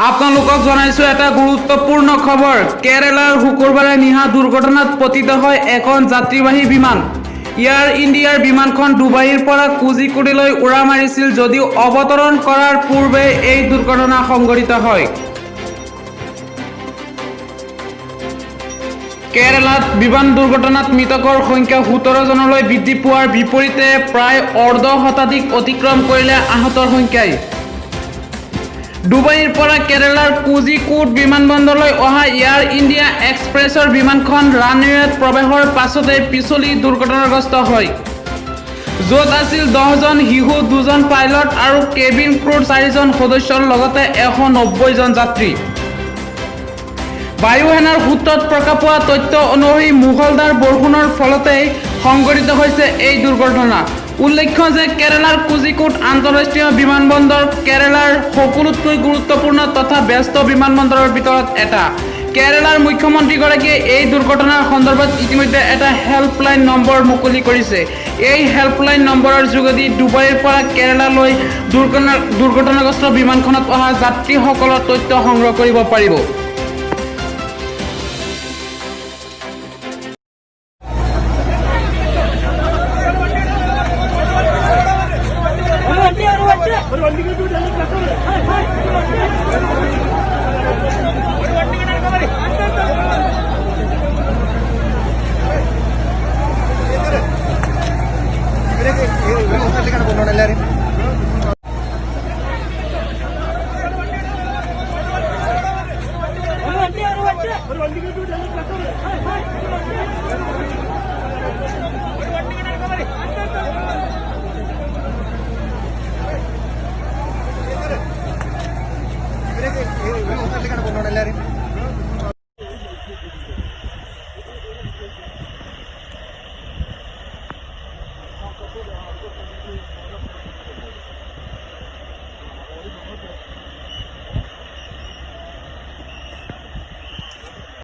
আপোনালোকক জনাইছো এটা গুৰুত্বপূৰ্ণ খবৰ। কেৰালাৰ শুকুৰবাৰে নিশা দুৰ্ঘটনাত পতিত হয় এখন যাত্ৰীবাহী বিমান। এয়াৰ ইণ্ডিয়াৰ বিমানখন ডুবাইৰ পৰা কোজিকোডেলৈ উৰা মাৰিছিল যদিও অৱতৰণ কৰাৰ পূৰ্বে এই দুৰ্ঘটনা সংঘটিত হয়। কেৰালাত বিমান দুৰ্ঘটনাত মৃতকৰ সংখ্যা 17 জনলৈ বৃদ্ধি পোৱাৰ বিপৰীতে প্ৰায় অৰ্ধ শতাধিক অতিক্ৰম কৰিলে আহতৰ সংখ্যাই। ডুবাইৰ পৰা কেৰালাৰ কোজিকোড বিমানবন্দৰলৈ অহা এয়াৰ ইণ্ডিয়া এক্সপ্ৰেছৰ বিমানখন ৰানৱেত প্ৰৱেশৰ পাছতে পিছলি দুৰ্ঘটনাগ্ৰস্ত হয়, য'ত আছিল 10 জন শিশু, 2 জন পাইলট আৰু কেবিন ক্ৰুৰ 4 জন সদস্যৰ লগতে 190 জন যাত্ৰী। বায়ু সেনাৰ সূত্ৰত প্ৰকাশ পোৱা তথ্য অনুসৰি মুষলধাৰ বৰষুণৰ ফলতেই সংঘটিত হৈছে এই দুৰ্ঘটনা। উল্লেখ্য যে কেৰালাৰ কোজিকোড আন্তঃৰাষ্ট্ৰীয় বিমানবন্দৰ কেৰালাৰ সকলোতকৈ গুৰুত্বপূৰ্ণ তথা ব্যস্ত বিমানবন্দৰৰ ভিতৰত এটা। কেৰালাৰ মুখ্যমন্ত্ৰীগৰাকীয়ে এই দুৰ্ঘটনাৰ সন্দৰ্ভত ইতিমধ্যে এটা হেল্পলাইন নম্বৰ মুকলি কৰিছে। এই হেল্পলাইন নম্বৰৰ যোগেদি ডুবাইৰ পৰা কেৰালালৈ দুৰ্ঘটনাগ্ৰস্ত বিমানখনত অহা যাত্ৰীসকলৰ তথ্য সংগ্ৰহ কৰিব পাৰিব।